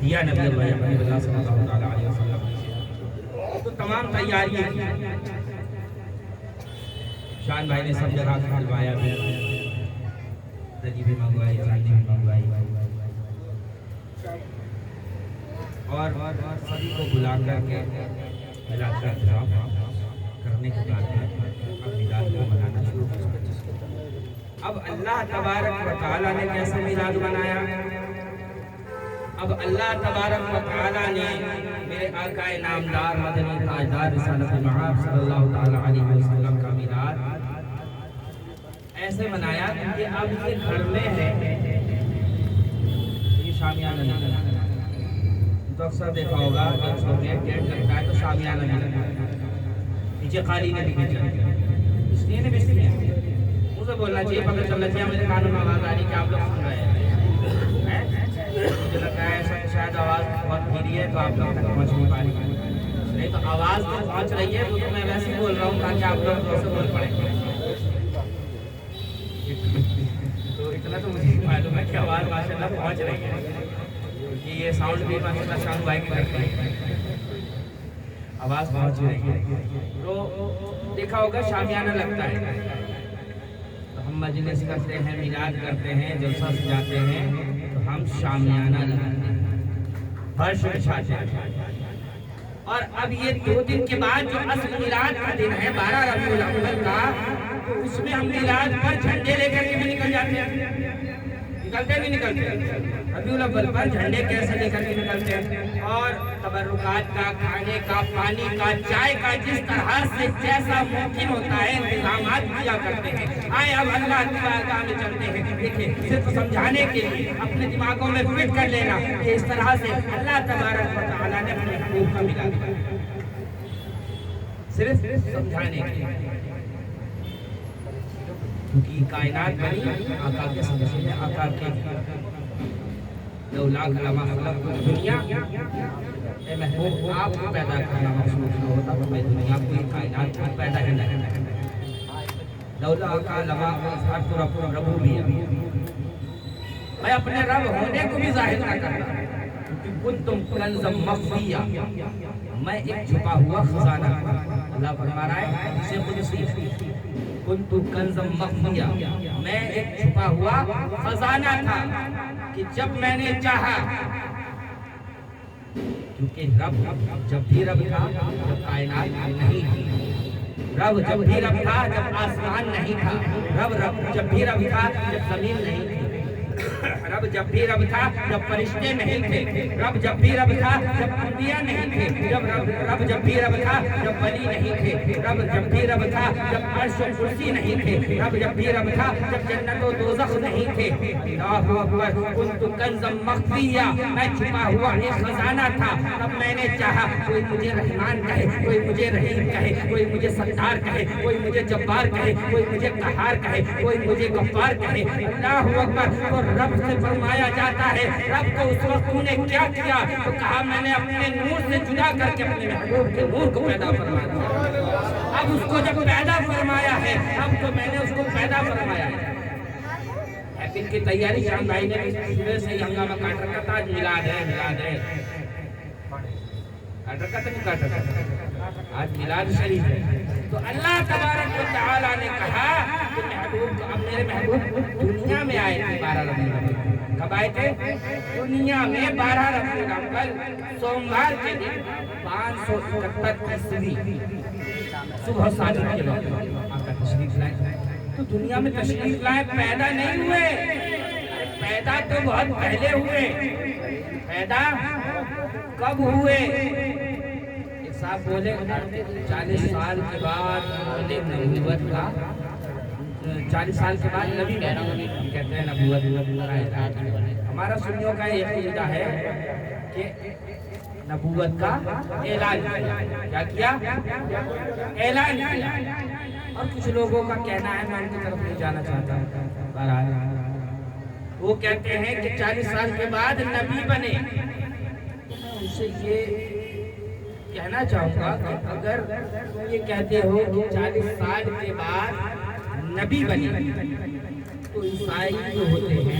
دیا نبی اللہ صلی اللہ علیہ وسلم نے، تو تمام تیاریاں کی۔ شان بھائی نے سب جگہ کھلوایا بھی، دہی بھی منگوائی، چاندی بھی منگوائی، اور سبھی کو بلا کر کے میلاد کا احترام کرنے کے بعد اب میلاد کو منانا شروع کیا۔ اب اللہ تبارک و تعالیٰ نے کیسا میلاد منایا؟ اب اللہ تبارک و تعالیٰ نے میرے آقا نامدار مدنی تاجدار رسالت مآب صلی اللہ تعالیٰ علیہ وسلم کا میلاد ایسے منایا کہ اب یہ گھر میں ہے، یہ شامیانہ نہیں ہے۔ تو اکثر دیکھا ہوگا کہ اس کو گیٹ لگتا ہے تو شامیانہ نہیں لگتا ہے، نیچے خالی نہیں بھیجا، اس لیے نہیں بھیجتی ہے۔ مجھے بولنا چاہیے، پتہ چلنا چاہیے، مجھے کانوں میں آواز آ رہی کہ آپ لوگ سن رہے ہیں۔ مجھے لگتا ہے شاید آواز بہت دھیری ہے تو آپ لوگ تک پہنچ نہیں پا رہی، نہیں تو آواز تو پہنچ رہی ہے، تو میں ویسے بول رہا ہوں تاکہ آپ لوگ زور سے بول پڑیں۔ تو اتنا تو مجھے معلوم ہے کہ آواز ماشاءاللہ پہنچ رہی ہے، کیونکہ یہ ساؤنڈ بھی ماشاءاللہ شان بھائی کی طرف ہے، آواز پہنچ رہی ہے۔ تو دیکھا ہوگا شامیانہ لگتا ہے، تو ہم مجلس کرتے ہیں، میلاد کرتے ہیں، جلسہ سجاتے ہیں، تو ہم شامیانہ لگاتے ہیں، فرش بچھاتے ہیں۔ اور اب یہ 2 دن کے بعد جو اصل میلاد کا دن ہے 12 ربیع الاول کا، تو اس میں ہم میلاد پر جھنڈے لے کر کے بھی نکل جاتے ہیں، نکلتے بھی نکلتے ہیں۔ ربیع الاول پر جھنڈے کیسے لے کر کے نکلتے ہیں، اور تبرکات کا، کھانے کا، پانی کا، چائے کا، جس طرح سے جیسا ممکن ہوتا ہے انتظامات کیا کرتے ہیں۔ آئے اب اللہ کی بارگاہ میں چلتے ہیں، دیکھیں صرف سمجھانے کے لیے اپنے دماغوں میں فٹ کر لینا کہ اس طرح سے اللہ تبارک و تعالیٰ نے اپنے محبوب کا میلاد کیا، صرف سمجھانے کے لیے، کیونکہ کائنات بنی آقا کے صدقے میں، آقا کے لولا لما خلق دنیا، اے محبوب آپ کو پیدا کرنا مقصود نہ ہوتا تو میں دنیا کو یہ کائنات کو پیدا ہی نہیں، لولا آقا لما اظہرت ربوبیہ، میں اپنے رب ہونے کو بھی ظاہر نہ کرتا، کیونکہ کنتم کنزا مخفیہ، میں ایک چھپا ہوا خزانہ، اللہ فرما رہا ہے اسے قدسی، کنتو کنزا مخفیہ، میں ایک چھپا ہوا خزانہ تھا کہ جب میں نے چاہا، کیونکہ رب جب بھی رب تھا جب کائنات نہیں تھی، رب جب بھی رب تھا جب آسمان نہیں تھا، رب جب بھی رب تھا جب زمین نہیں تھی، رب جب بھی رب تھا جب فرشتے نہیں تھے، رب جب بھی رب تھا جب انبیاء نہیں تھے، رب جب بھی رب تھا جب ولی نہیں تھے، رب جب بھی رب تھا جب عرش و کرسی نہیں تھے، رب جب بھی رب تھا جب جنت و دوزخ نہیں تھے۔ اللہ اکبر، کنت کنزا مخفیہ، میں چھپا ہوا ایک خزانہ تھا، تب میں نے چاہا کوئی مجھے رحمان کہے، کوئی مجھے رحیم کہے، کوئی مجھے ستار کہے، کوئی مجھے جبار کہے، کوئی مجھے قہار کہے، کوئی مجھے غفار کہے۔ اللہ اکبر، تو رب سے فرمایا جاتا ہے رب کو اس وقت تو نے کیا کیا؟ تو کہا میں نے اپنے نور سے جدا کر کے اپنے محبوب کے نور کو پیدا فرمایا، اب اس کو جب پیدا فرمایا ہے اب تو میں نے اس کو پیدا فرمایا ہے۔ دن کی تیاری شام بھائی نے صبح سے ہنگامہ کاٹ رکھا تھا، آج میلاد ہے، میلاد ہے، کاٹ رکھا تھا نہیں کاٹ رکھا تھا، آج میلاد شریف ہے۔ تو اللہ تبارک و تعالیٰ نے کہا کہ محبوب، اب میرے محبوب دنیا میں آئے تھے 12 ربیع الاول، کب آئے تھے؟ دنیا میں 12 ربیع الاول سوموار کے دن 571 عیسوی صبح صادق کے وقت آقا تشریف لائے۔ تو دنیا میں تشریف لائے، پیدا نہیں ہوئے، پیدا تو بہت پہلے ہوئے، پیدا کب ہوئے؟ ایک صاحب بولے 40 سال کے بعد نبوت کا، 40 سال کے بعد نبی کہتے ہیں نبوت، ہمارا سنیوں کا یہ عقیدہ ہے کہ نبوت کا اعلان کیا کیا؟ اعلان کیا۔ اور کچھ لوگوں کا کہنا ہے، میں ان کی طرف نہیں جانا چاہتا ہوں، وہ کہتے ہیں کہ 40 سال کے بعد نبی بنے۔ ان سے یہ کہنا چاہوں گا کہ اگر یہ کہتے ہو کہ 40 سال کے بعد نبی بنے، تو عیسائی جو ہوتے ہیں،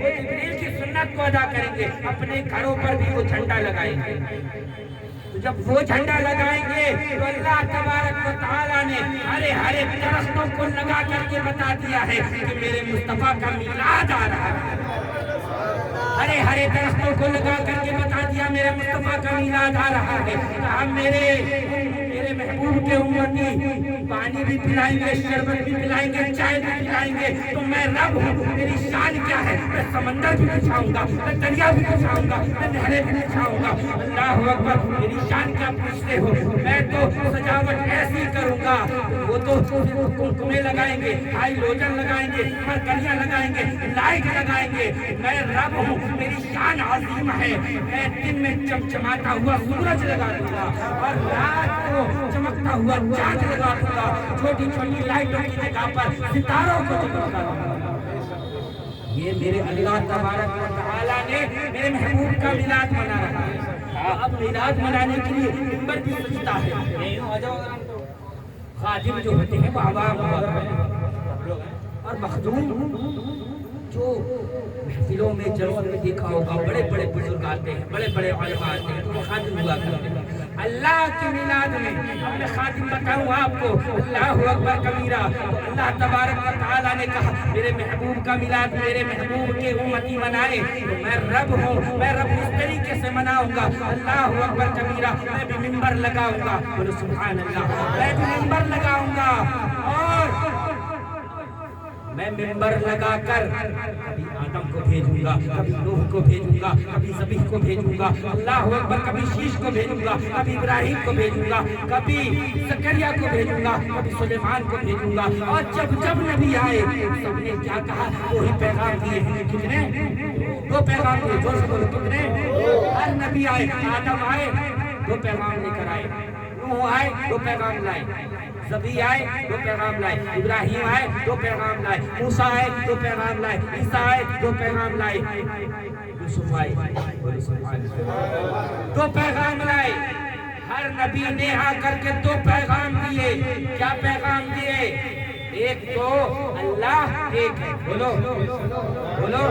وہ جبریل کی سنت کو ادا کریں گے، اپنے گھروں پر بھی وہ جھنڈا لگائیں گے۔ تو جب وہ جھنڈا لگائیں گے تو اللہ تبارک و تعالیٰ نے ہرے ہرے درختوں کو لگا کر کے بتا دیا ہے کہ میرے مصطفیٰ کا میلاد آ رہا ہے۔ ہرے ہرے درختوں کو لگا کر کے بتا دیا میرے مصطفیٰ کا میلاد آ رہا ہے۔ ہم میرے محبوب کے امتی پانی بھی پلائیں گے، شربت بھی پلائیں گے، چائے بھی پلائیں گے، تو میں رب ہوں، میری شان کیا ہے؟ میں سمندر بھی بچھاؤں گا، میں دریا بھی بچھاؤں گا، میں نہریں بھی بچھاؤں گا۔ اللہ اکبر، میری شان کیا پوچھتے ہو؟ میں تو سجاوٹ ایسی کروں گا، وہ تو کنکمے لگائیں گے، ہائی لوجن لگائیں گے، مرکریاں لگائیں گے، لائٹ لگائیں گے۔ میں رب ہوں، میری شان عظیم ہے۔ میں دن میں چمچماتا ہوا سورج لگا دوں گا اور رات کو چمکتا ہوا چاند لگا دوں گا، چھوٹی چھوٹی لائٹوں کی جگہ پر ستاروں کو چمکا دوں گا۔ یہ میرے اللہ تبارک و تعالیٰ نے میرے محبوب کا میلاد منا رہا ہے۔ اب میلاد منانے کے لیے منبر بھی سجتا ہے۔ خادم جو ہوتے ہیں وہ عوام اور مخدوم جو محفلوں میں جلسوں میں دیکھا ہوگا، بڑے بڑے بزرگ آتے ہیں، بڑے بڑے علماء آتے ہیں، تو وہ خادم ہوا کرتے ہیں۔ اللہ کے میلاد میں اب میں خادم بتاؤں آپ کو، اللہ اکبر کبیرہ۔ تو اللہ تبارک و تعالیٰ نے کہا میرے محبوب کا میلاد میرے محبوب کے امتی منائے، تو میں رب ہوں، میں رب اس طریقے سے مناؤں گا۔ اللہ اکبر کبیرہ، میں بھی منبر لگاؤں گا، بولو سبحان اللہ، میں بھی منبر لگاؤں گا اور میں منبر لگا کر کبھی آدم کو بھیجوں گا، کبھی نوح کو بھیجوں گا، کبھی ذبیح کو بھیجوں گا، اللہ اکبر، کبھی شیش کو بھیجوں گا، کبھی ابراہیم کو بھیجوں گا، کبھی زکریا کو بھیجوں گا، کبھی سلیمان کو بھیجوں گا۔ اور جب جب نبی آئے سب نے کیا کہا؟ وہی پیغام دیے ہیں۔ کتنے؟ 2 پیغام دیے، جو سے بولو کتنے؟ ہر نبی آئے، آدم آئے 2 پیغام لے کر آئے، نوح آئے 2 پیغام لائے، ذبیح آئے 2 پیغام لائے، ابراہیم آئے 2 پیغام لائے، موسیٰ آئے 2 پیغام لائے، عیسیٰ آئے 2 پیغام لائے، یوسف آئے 2 پیغام لائے۔ ہر نبی نے آ کر کے 2 پیغام دیے۔ کیا پیغام دیے؟ ایک تو اللہ ایک ہے، بولو بولو،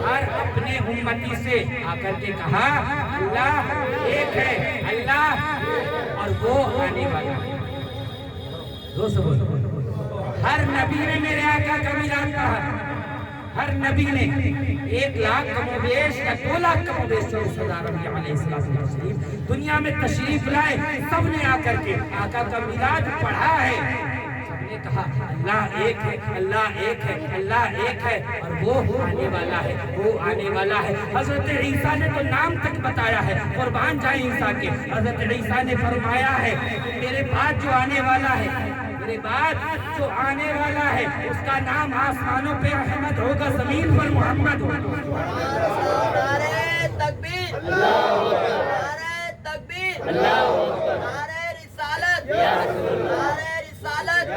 اور اپنے امتی سے آ کر کے کہا اللہ ایک ہے، اللہ اور وہ آنے والا ہے۔ ہر نبی نے میرے آقا کا میلاد کہا، ہر نبی نے 1 لاکھ کم و بیش یا 2 لاکھ کم و بیش 40,000 انبیاء علیہ السلام دنیا میں تشریف لائے، سب نے آ کر کے آقا کا میلاد پڑھا ہے۔ سب نے کہا اللہ ایک ہے، اللہ ایک ہے، اللہ ایک ہے اور وہ آنے والا ہے، وہ آنے والا ہے۔ حضرت عیسیٰ نے تو نام تک بتایا ہے، قربان جائیں عیسیٰ کے۔ حضرت عیسیٰ نے فرمایا ہے میرے بعد جو آنے والا ہے، میرے بعد جو آنے والا ہے اس کا نام آسمانوں پہ احمد ہوگا، زمین پر محمد ہوگا۔ نعرہ تکبیر، نعرہ تکبیر، نعرہ رسالت، نعرہ رسالت،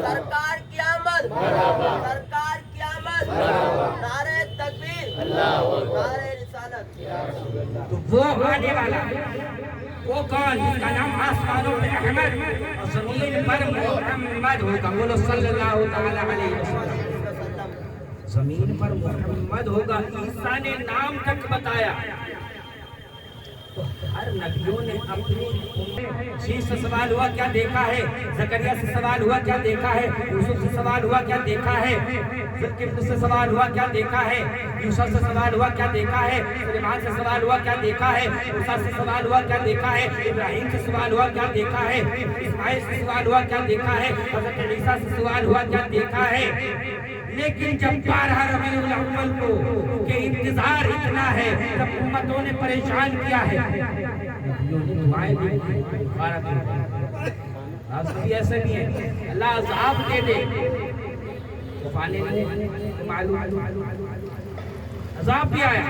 سرکار کی آمد، سرکار کی آمد، نعرہ تکبیر، نعرہ رسالت۔ تو وہ آنے والا وہ کون؟ جس کا نام آسمانوں پہ احمد اور زمین پر محمد ہوگا، بولو صلی اللہ علیہ وسلم۔ زمین پر محمد ہوگا، عیسیٰ نے نام تک بتایا۔ تو ہر نبیوں نے اپنی شیش سے سوال ہوا کیا دیکھا ہے، زکریا سے سوال ہوا کیا دیکھا ہے، یوسف سے سوال ہوا کیا دیکھا ہے، ذوالکفل سے سوال ہوا کیا دیکھا ہے، یوسف سے سوال ہوا کیا دیکھا ہے، سلیمان سے سوال ہوا کیا دیکھا ہے، موسیٰ سے سوال ہوا کیا دیکھا ہے، ابراہیم سے سوال ہوا کیا دیکھا ہے، اسماعیل سے سوال ہوا کیا دیکھا ہے، حضرت عیسیٰ سے سوال ہوا کیا دیکھا ہے۔ لیکن جب 12 ربیع الاول کو کہ انتظار اتنا ہے، جب امتوں نے پریشان کیا ہے، نبیوں نے دعائیں دی، 12 دن آج بھی ایسے نہیں ہے اللہ عذاب دے دے تو پانے نہیں معلوم عذاب بھی آیا،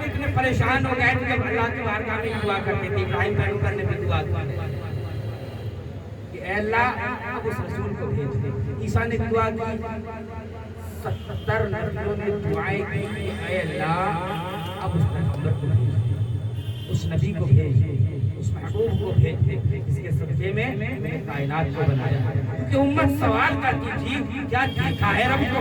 اتنے پریشان ہو گئے جب اللہ کی بارگاہ میں دعا کرتے تھے۔ ابراہیم پیغمبر نے بھی دعا کی کہ اے اللہ اب اس رسول کو بھیج دے۔ عیسیٰ نے دعا کی، 70 نبیوں نے دعائیں کی کہ اے اللہ اب اس پیغمبر کو بھیج دے، اس نبی کو بھیج دے، اس محبوب کو بھیج دے جس کے صدقے میں نے کائنات کو بنایا۔ کیونکہ امت سوال کرتی تھی کیا دیکھا ہے رب کو،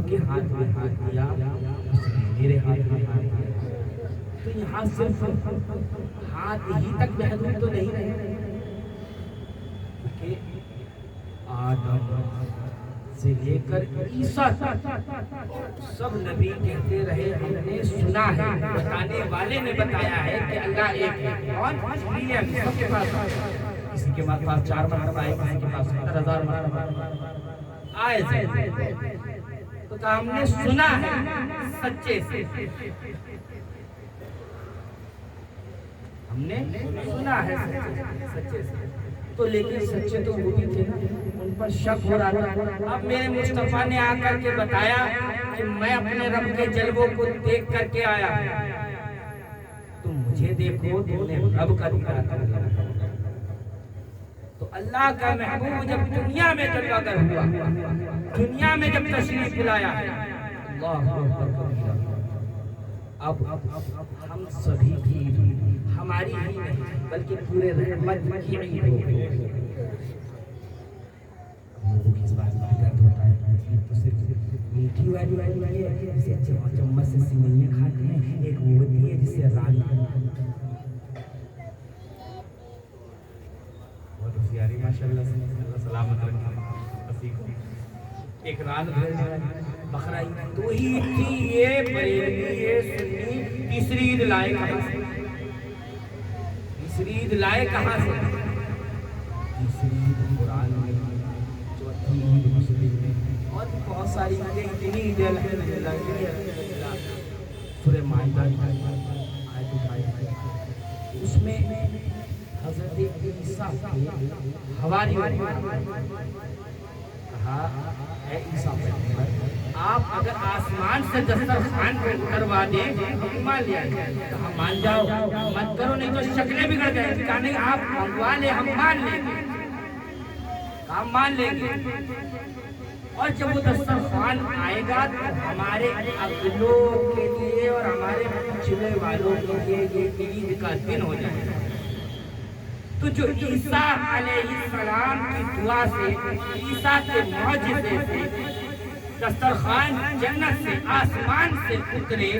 محبوب کے ہاتھ میں ہاتھ دیا، اس نے میرے ہاتھ میں ہاتھ دیا۔ تو یہاں صرف ہاتھ ہی تک محدود تو نہیں رہے، کہ آدم سے لے کر عیسیٰ سب نبی کہتے رہے ہم نے سنا ہے، بتانے والے نے بتایا ہے کہ اللہ ایک ہے۔ اور سب کے پاس کسی کے پاس 4 مرتبہ آئے، کسی کے پاس 70,000 مرتبہ آئے، تو ہم نے سنا ہے سچے سے، ہم نے سنا ہے سچے سے۔ تو لیکن سچے تو وہ بھی تھے نا، ان پر شک ہو رہا تھا۔ اب میرے مصطفیٰ نے آ کر کے بتایا کہ میں اپنے رب کے جلووں کو دیکھ کر کے آیا، تم مجھے دیکھو، تم نے رب کا دکھا کر دیا۔ تو اللہ کا محبوب جب دنیا میں جلوہ گر ہوا، دنیا میں جب تشریف لایا، اللہ اکبر کبیرہ، اب ہم سبھی کی، ہماری ہی نہیں بلکہ پورے رحمت کی عید ہو گئی۔ لوگوں کی اس بات میں درد ہوتا ہے، تو صرف میٹھی والی ہے جسے چمچ سے سوئیاں کھاتے ہیں، ایک وہ ہوتی ہے جسے ران بہت ہوشیاری ماشاءاللہ سے، اللہ سلامت رکھے، ایک ران بقرہ تو عید تھی، یہ بریلوی یہ سنی، تیسری عید لائے کہاں سے؟ تیسری عید لائے کہاں سے؟ تیسری عید قرآن میں، چوتھی عید مسلم میں، اور بہت ساری عیدیں، اتنی عیدیں الحمدللہ سورہ مائدہ آیت اٹھائی، اس میں حضرت عیسیٰ حواری کہا اے عیسیٰ پیغمبر، آپ اگر آسمان سے دسترخوان کو اتروا دیں ہم مان لیا جائے، تو ہم مان جاؤ، مت کرو نہیں تو شکلیں بگڑ جائیں۔ کہا نہیں، آپ منگوا لیں ہم مان لیں گے، ہم مان لیں گے۔ اور جب وہ دسترخوان آئے گا تو ہمارے اگلوں کے لیے اور ہمارے پچھلے والوں کے لیے یہ عید کا دن ہو جائے گا۔ تو جو عیسیٰ علیہ السلام کی دعا سے، عیسیٰ کے معجزے سے دسترخوان جنت سے، آسمان سے اترے،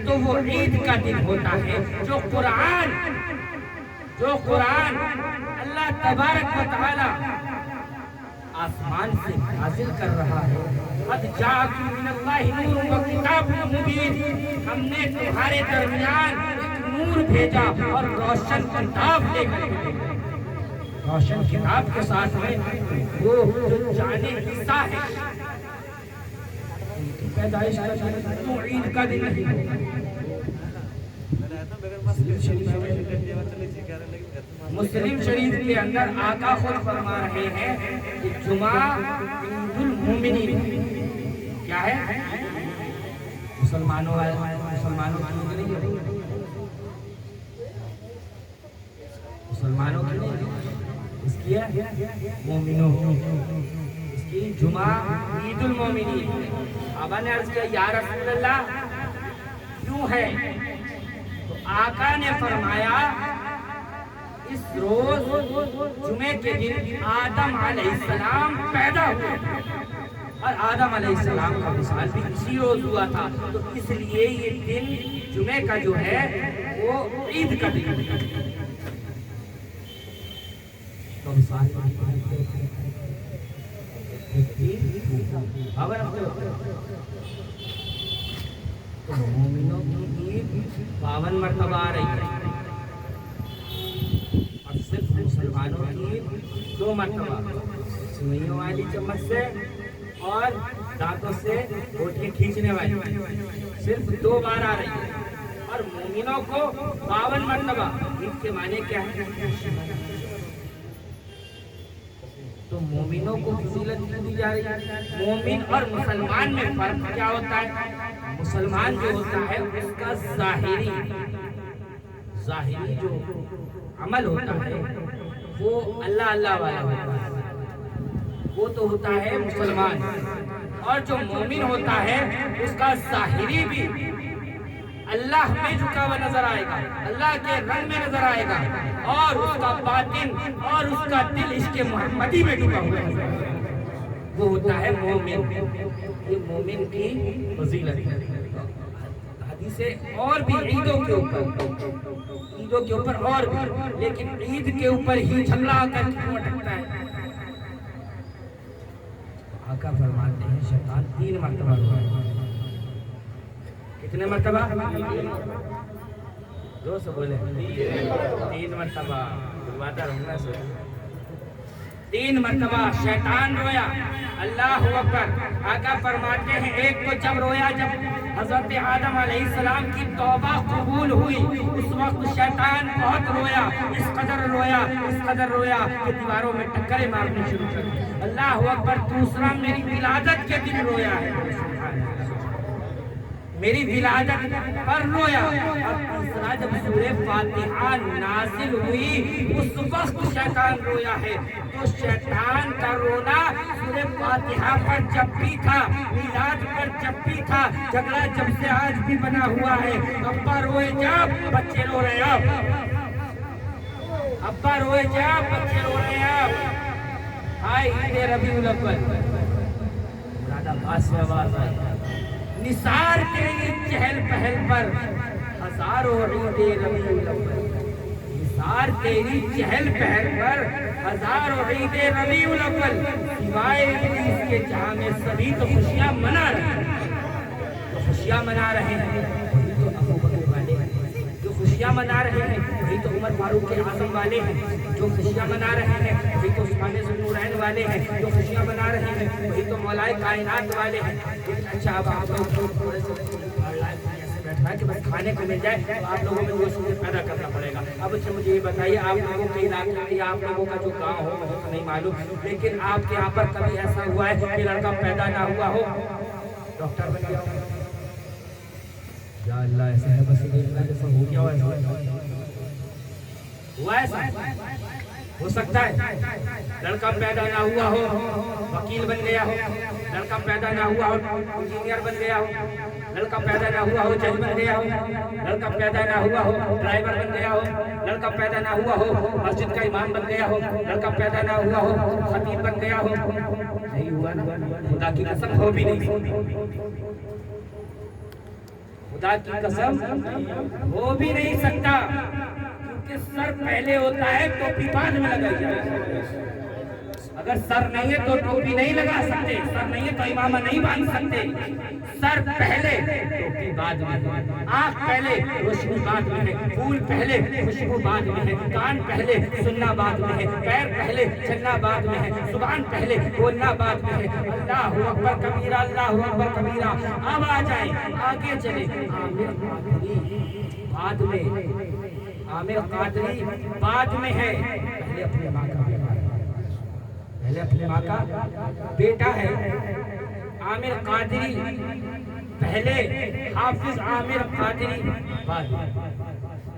تو وہ عید کا دن ہوتا ہے۔ جو قرآن اللہ تبارک و تعالی آسمان سے نازل کر رہا ہے، قد جاءکم من اللہ نور و کتاب مبین، ہم نے تمہارے درمیان ایک نور بھیجا اور روشن کتاب لے کر کے، روشن کتاب کے ساتھ میں وہ جو جانے عیسیٰ ہے، ان کی پیدائش کا دن تو عید کا دن نہیں۔ مسلم شریف کے اندر آقا خود فرما رہے ہیں کہ جمعہ عید المومنین کیا ہے؟ مسلمانوں کی نہیں ہے، مسلمانوں کی نہیں، اس کی ہے مومنوں کی، اس کی جمعہ عید المومنین۔ آبا نے عرض کیا یا رسول اللہ کیوں ہے؟ تو آقا نے فرمایا اس روز جمعے کے دن آدم علیہ السلام پیدا ہوئے، اور آدم علیہ السلام کا وصال بھی اسی روز ہوا تھا، تو اس لیے یہ دن جمعے کا جو ہے وہ عید کا دن ہے۔ تو مومنوں کی عید 52 مرتبہ آ رہی ہے، اور صرف مسلمانوں کی 2 مرتبہ، سوئیوں والی چمچ سے اور دانتوں سے روٹی کھینچنے والی صرف 2 بار آ رہی ہے، اور مومنوں کو 52 مرتبہ۔ عید کے معنی کیا ہے؟ تو مومنوں کو فضیلت کیوں دی جا رہی ہے؟ مومن اور مسلمان میں فرق کیا ہوتا ہے؟ مسلمان جو ہوتا ہے اس کا ظاہری جو عمل ہوتا ہے وہ اللہ والا ہوتا ہے، وہ تو ہوتا ہے مسلمان، اور جو مومن ہوتا ہے اس کا ظاہری بھی اللہ میں جھکا ہوا نظر آئے گا، اللہ کے رنگ میں نظر آئے گا، اور اس کا باطن اور اس کا دل عشق محمدی میں ڈوبا ہوا نظر آئے گا۔ وہ ہوتا ہے مومن. یہ مومن کی فضیلت ہے. حدیثیں اور بھی عیدوں کے اوپر اور بھی، لیکن عید کے اوپر ہی جھگڑا آ کر کیوں اٹکتا ہے؟ آقا فرماتے ہیں شیطان 3 مرتبہ رویا. کتنے مرتبہ؟ دو سے بولے 3 مرتبہ. بلواتا رہوں گا 3 مرتبہ شیطان رویا. اللہ اکبر. آقا فرماتے ہیں ایک تو جب رویا جب حضرت آدم علیہ السلام کی توبہ قبول ہوئی، اس وقت شیطان بہت رویا. اس قدر رویا کہ دیواروں میں ٹکریں مارنی شروع کر دی. اللہ اکبر. دوسرا میری ولادت کے دن رویا ہے، میری ولادت پر رویا. اور تیسرا جب سورہ فاتحہ نازل ہوئی اس وقت شیطان رویا ہے. تو شیطان کا رونا سورہ فاتحہ پر جب بھی تھا، میلاد پر جب بھی تھا، جھگڑا جب سے آج بھی بنا ہوا ہے. ابا روئے جب بچے رو رہے اب، ابا روئے جب بچے رو رہے اب. آئے عید ربیع الاول. مراد آباد سے آواز آئی نثار تیری چہل پہل پر ہزاروں عید ربیع الاول. نثار تیری چہل پہل پر ہزاروں عید ربیع الاول. سوائے ابلیس کے جہاں میں سبھی تو خوشیاں منا رہے ہیں، جو خوشیاں منا رہے ہیں وہی تو ابو بکر والے ہیں، جو خوشیاں منا رہے ہیں وہی تو عمر فاروق اعظم والے ہیں، جو خوشیاں منا رہے ہیں وہی تو عثمان ذو النورین والے ہیں، جو خوشیاں منا رہے ہیں وہی تو مولائے کائنات والے ہیں. اچھا اب آپ لوگ تھوڑے سے بیٹھا ہے کہ بس کھانے کو مل جائے تو آپ لوگوں میں وہ چیزیں پیدا کرنا پڑے گا. اب اچھا مجھے یہ بتائیے آپ لوگوں کے علاقے میں یا آپ لوگوں کا جو گاؤں ہو مجھے تو نہیں معلوم، لیکن آپ کے یہاں پر کبھی ایسا ہوا ہے کہ لڑکا پیدا نہ ہوا ہو، ڈاکٹر بن گیا ہو؟ یا اللہ ایسا ہے بس جیسا ہو گیا ہوا ایسا ہو سکتا ہے. لڑکا پیدا نہ ہوا ہو وکیل بن گیا ہو، لڑکا پیدا نہ ہوا ہو انجینئر بن گیا ہو، لڑکا پیدا نہ ہوا ہو جج بن گیا ہو، لڑکا پیدا نہ ہوا ہو ڈرائیور بن گیا ہو، لڑکا پیدا نہ ہوا ہو مسجد کا امام بن گیا ہو، لڑکا پیدا نہ ہوا ہو خطیب بن گیا ہو. نہیں ہوا نا. خدا کی قسم ہو بھی نہیں، خدا کی قسم ہو بھی نہیں سکتا. کیونکہ سر پہلے ہوتا ہے ٹوپی بعد میں لگائی جائے. اگر سر نہیں ہے تو ٹوپی نہیں لگا سکتے، سر نہیں ہے تو امامہ نہیں باندھ سکتے. سر پہلے ٹوپی بعد میں، آنکھ پہلے روشنی بعد میں ہے، پھول پہلے خوشبو بعد میں ہے، کان پہلے سننا بعد میں ہے، پیر پہلے چلنا بعد میں ہے، زبان پہلے بولنا بعد میں ہے. اللہ اکبر کبیرہ، اللہ اکبر کبیرہ. اب آ جائیں آگے چلے. عامر قادری بعد میں، عامر قادری بعد میں ہے. پہلے اپنے ماں کا پہلے اپنے ماں کا بیٹا ہے. عامر قادری پہلے، حافظ عامر قادری بعد.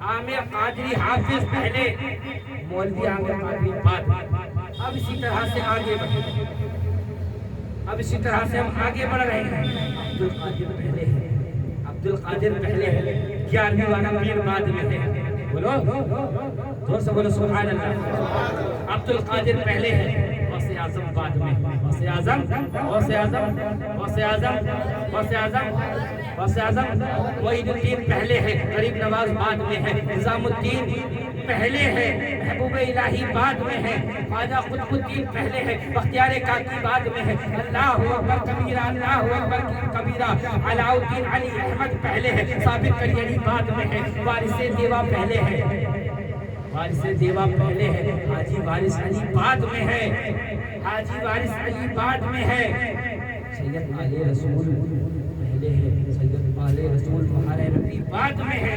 عامر قادری حافظ پہلے، مولوی عامر قادری بعد. اب اسی طرح سے آگے بڑھے، اب اسی طرح سے ہم آگے بڑھ رہے ہیں. عبدالقادر پہلے ہے، عبدالقادر پہلے ہے، 11ویں والا پیر بعد میں ہے. بولو زور سے بولو سبحان اللہ. عبدالقادر پہلے ہے، غوث اعظم بعد میں. غوث اعظم، غوث اعظم، غوث اعظم، غوث اعظم، غوث اعظم. معین الدین پہلے ہے، غریب نواز بعد میں ہے، نظام الدین پہلے ہے، محبوب الہی بعد میں ہے، خواجہ قطب الدین پہلے ہے، بختیار کاکی بعد میں ہے. اللہ اکبر کبیرہ، اللہ اکبر کبیرہ. علاء الدین علی احمد پہلے ہے، ثابت کلیانی بعد میں ہے، وارث دیوا پہلے ہے، وارث دیوا پہلے ہے، حاجی وارث علی بعد میں ہے، حاجی وارث علی بعد میں ہے. سید آل رسول پہلے ہے، سید آل رسول بہار نبی بعد میں ہے.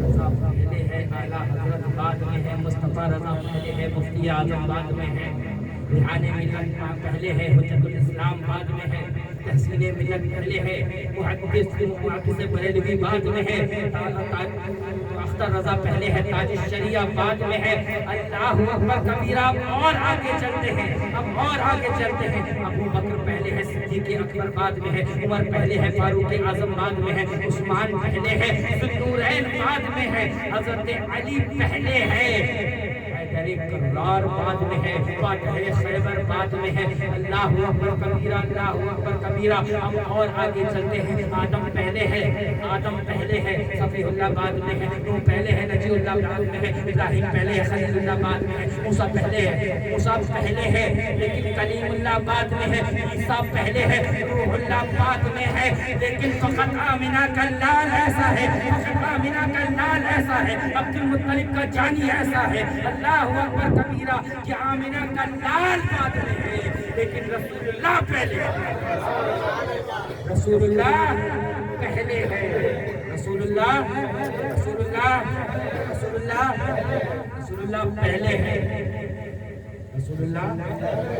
رضا پہلے ہے، اعلیٰ حضرت بعد میں ہے، مصطفیٰ رضا پہلے ہے، مفتی اعظم بعد میں ہے، ریحان ملت پہلے ہے، حجت الاسلام بعد میں ہے، تحسین ملت پہلے ہے، محدث بریلوی بعد میں ہے، اختر رضا پہلے ہے، تاج الشریعہ بعد میں ہے. اللہ اکبر کبیرہ. اور آگے چلتے ہیں، اب اور آگے چلتے ہیں. ابو بکر پہلے ہے، صدیق اکبر بعد میں ہے، عمر پہلے ہے، فاروق اعظم بعد میں ہے، عثمان پہلے ہے، ذو النورین بعد میں ہے، حضرت علی پہلے ہے، حیدر خیر کرار بعد میں ہے، فاتح خیبر بعد میں ہے۔ اللہ اکبر کبیرہ، اللہ اکبر کبیرہ۔ ہم اور آگے چلتے ہیں، آدم پہلے ہے، آدم پہلے ہے، صفی اللہ بعد میں ہے، نوح پہلے ہے، نجی اللہ بعد میں ہے، ابراہیم پہلے ہے، خلیل اللہ بعد میں ہے، موسیٰ پہلے ہے، موسیٰ پہلے ہے لیکن کلیم اللہ بعد میں ہے، عیسیٰ پہلے ہے، روح اللہ بعد میں ہے، لیکن فقط آمنہ کا لال ایسا ہے، فقط آمنہ کا لال ایسا ہے، عبد المطلب کا جانی ایسا ہے۔ اللہ اکبر کبیرہ کہ آمنہ کا لال بعد میں ہے لیکن رسول اللہ پہلے ہے، رسول اللہ پہلے ہے، رسول اللہ رسول اللہ رسول اللہ رسول اللہ پہلے ہے، رسول اللہ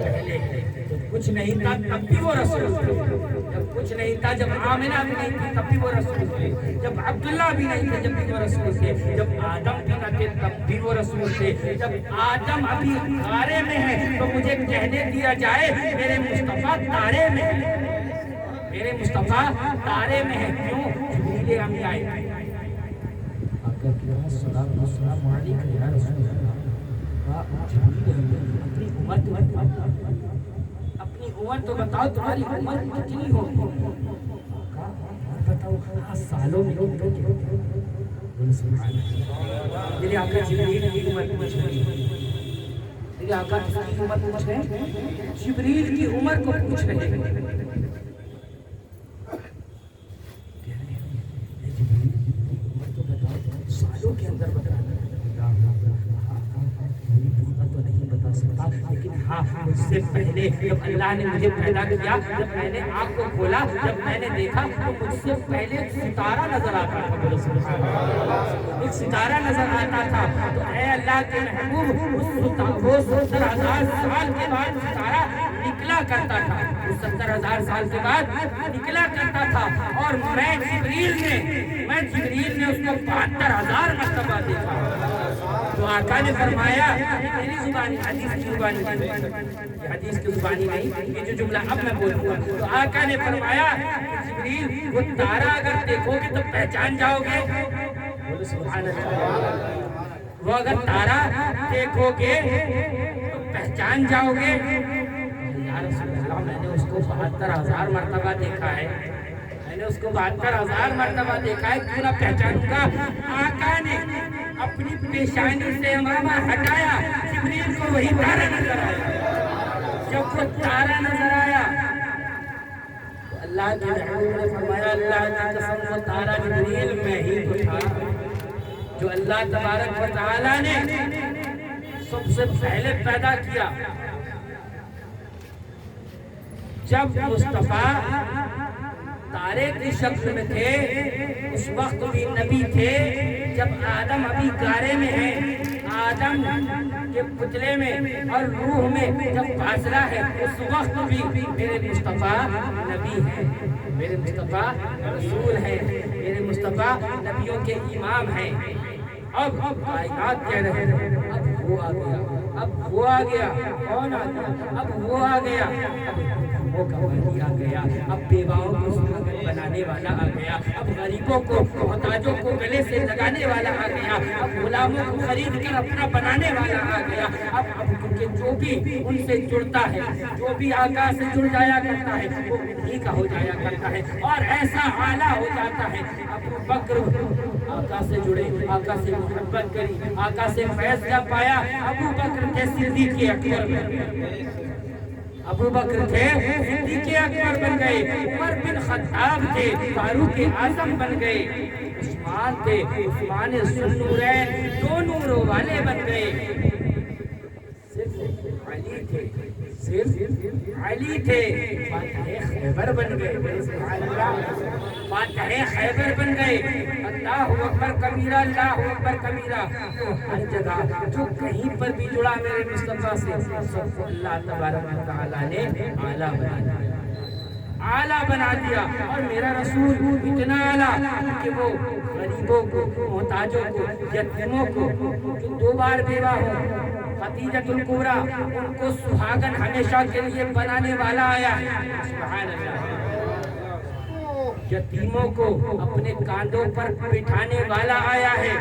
پہلے ہے۔ جب کچھ نہیں تھا تب بھی وہ رسول تھے، جب کچھ نہیں تھا، جب آمنہ بھی نہیں تھی تب بھی وہ رسول تھے، جب عبداللہ بھی نہیں تھے جب بھی وہ رسول تھے، جب آدم بھی نہ تھے تب بھی وہ رسول تھے۔ جب آدم ابھی تارے میں ہے تو مجھے کہنے دیا جائے میرے مصطفیٰ تارے میں ہے، میرے مصطفیٰ تارے میں ہے۔ کیوں؟ جبریل امی آئے آقا کی رہا السلام علیکم یا رسول اللہ۔ اپنی عمر تو بتاؤ، تمہاری عمر کتنی ہوگی؟ بتاؤ سالوں میں میرے آقا جبریل کی عمر پوچھ رہی ہے، میرے آقا کس کی عمر پوچھ رہے ہیں؟ جبریل کی عمر کو پوچھ رہے ہیں۔ سالوں کے اندر بتانا تو نہیں بتا سکتا، لیکن ہاں مجھ سے پہلے جب اللہ نے مجھے پیدا کیا، جب میں نے آنکھ کو کھولا، جب میں نے دیکھا تو مجھ سے پہلے ایک ستارہ نظر آتا تھا، ایک ستارہ نظر آتا تھا۔ تو اے اللہ کے محبوب، وہ 70,000 سال کے بعد ستارہ نکلا کرتا تھا، اس 70,000 سال کے بعد نکلا کرتا تھا، اور میں جبریل نے اس کو 72,000 مرتبہ دیکھا۔ تو آقا نے فرمایا، میری زبانی حدیث کی زبانی یہ حدیث کی زبانی نہیں، یہ جو جملہ اب میں بولوں گا، تو آقا نے فرمایا جبریل وہ تارا اگر دیکھو گے تو پہچان جاؤ گے، سبحان اللہ، وہ اگر تارا دیکھو گے تو پہچان جاؤ گے۔ یا رسول اللہ میں نے اس کو 72,000 مرتبہ دیکھا ہے، میں نے اس کو 72,000 مرتبہ دیکھا ہے، کیوں نہ پہچانوں گا؟ آقا نے اپنی پیشانی سے امامہ ہٹایا، جبریل کو وہی تارا نظر آیا۔ جب وہ تارا نظر آیا تو اللہ کے محبوب نے فرمایا، اللہ کی قسم وہ تارا جبریل میں ہی تو تھا جو اللہ تبارک و تعالیٰ نے سب سے پہلے پیدا کیا۔ جب مصطفیٰ تارے کی شکل میں تھے اس وقت بھی نبی تھے، جب آدم ابھی گارے میں ہے، آدم کے پتلے میں اور روح میں جب فاصلہ ہے، اس وقت بھی میرے مصطفیٰ نبی ہیں، میرے مصطفیٰ رسول ہیں، میرے مصطفیٰ نبیوں کے امام ہیں۔ اب کائنات کہہ رہے ہیں اب وہ آ گیا، اب وہ آ گیا، کون آ گیا؟ اب وہ آ گیا، اب کا آ گیا، اب بیواؤں کو سہاگن بنانے والا آ گیا، اب غریبوں کو محتاجوں کو گلے سے لگانے والا آ گیا، اب غلاموں کو خرید کر اپنا بنانے والا آ گیا۔ اب کیونکہ جو بھی ان سے جڑتا ہے، جو بھی آقا سے جڑ جایا کرتا ہے وہ انہی کا ہو جایا کرتا ہے، اور ایسا اعلیٰ ہو جاتا ہے۔ ابو بکر آقا سے جڑے، آقا سے محبت کری، آقا سے فیض پایا، ابو بکر تھے صدیق اکبر بن گئے، ابو بکر تھے صدیق اکبر بن گئے، عمر بن خطاب تھے فاروق اعظم بن گئے، عثمان تھے عثمان ذوالنورین، دو نوروں والے بن گئے، صرف علی تھے، صرف علی تھے فاتح خیبر بن گئے، سبحان اللہ، فاتح خیبر بن گئے۔ اللہ اکبر کبیرہ، اللہ اکبر کبیرہ۔ تو ہر جگہ جو کہیں پر بھی جڑا میرے مصطفیٰ سے، سب کو اللہ تبارک و تعالیٰ نے اعلیٰ بنا دیا، اعلیٰ بنا دیا۔ اور میرا رسول اتنا اعلیٰ کہ وہ غریبوں کو، محتاجوں کو، یتیموں کو، جو 2 بار بیوہ ہوں، خدیجۃ الکبریٰ، ان کو سہاگن ہمیشہ کے لیے بنانے والا آیا ہے، سبحان اللہ۔ یتیموں کو اپنے کاندھوں پر بٹھانے والا آیا ہے،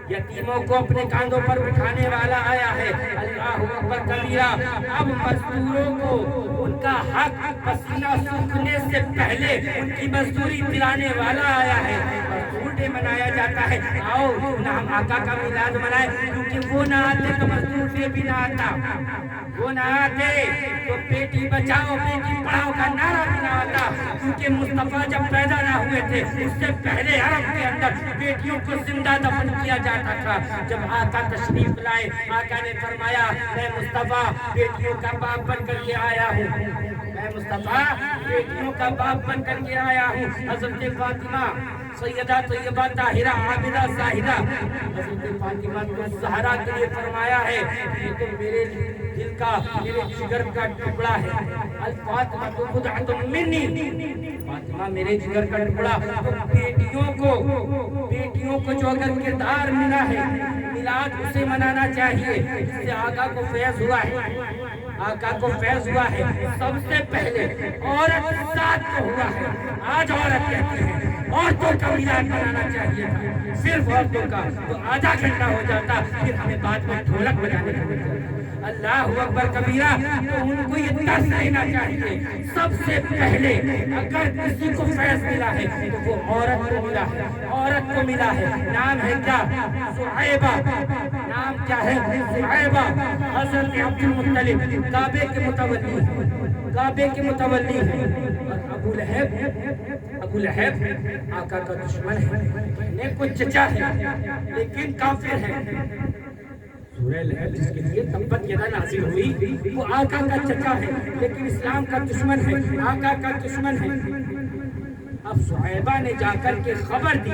یتیموں کو اپنے کاندھوں پر بٹھانے والا آیا ہے، اللہ اکبر کبیرہ۔ اب مزدوروں کو ان کا حق پسینہ سوکھنے سے پہلے ان کی مزدوری دلانے والا آیا ہے۔ مزدور ڈے منایا جاتا ہے، آؤ نہ ہم آقا کا میلاد منائے، کیونکہ وہ نہ آتے تو مزدور ڈے بھی نہ آتا، وہ نہ آتے تو بیٹی بچاؤ بیٹی پڑھاؤ کا نعرہ بھی نہ آتا، کیونکہ مصطفیٰ جب پیدا نہ ہوئے تھے اس سے پہلے عرب کے اندر بیٹیوں کو زندہ دفن کیا جاتا تھا۔ جب آقا تشریف لائے، آقا نے فرمایا میں مصطفیٰ بیٹیوں کا باپ بن کر کے آیا ہوں، میں مصطفیٰ بیٹیوں کا باپ بن کر کے آیا ہوں۔ حضرت فاطمہ سیدہ طیبہ طاہرہ عابدہ زاہدہ حضرت فاطمہ الزہرا کے لیے فرمایا ہے یہ تو میرے دل کا میرے جگر کا ٹکڑا ہے، الفاطمہ بضعۃ منی، فاطمہ میرے جگر کا ٹکڑا۔ تو بیٹیوں کو جو اگر کردار ملا ہے، میلاد اسے منانا چاہیے جس سے آقا کو فیض ہوا ہے، آقا کو فیض ہوا ہے۔ سب سے پہلے عورت ذات کو ہوا ہے، آج عورت کہتی ہے عورتوں کا میلاد منانا چاہیے تھا، صرف عورتوں کا، تو آدھا گھنٹہ ہو جاتا، پھر ہمیں بعد میں ڈھولک بجانے کا ہوتا۔ اللہ اکبر کبیرہ۔ تو ان کو یہ درس لینا چاہیے، سب سے پہلے اگر کسی کو فیض ملا ہے تو وہ عورت کو ملا ہے، عورت کو ملا ہے۔ نام ہے کیا؟ صہیبہ، نام کیا ہے؟ صہیبہ۔ حضرت عبد المطلب کعبے کے متولی، کعبے کے متولی ہیں، اور ابو لہب آقا کا دشمن ہے، کوئی چچا ہے لیکن کافر ہے۔ سورہ لہب جس کے لیے تبت یدا نازل ہوئی، وہ آقا کا چچا ہے لیکن اسلام کا دشمن ہے، آقا کا دشمن ہے۔ اب صہیبہ نے جا کر کے خبر دی،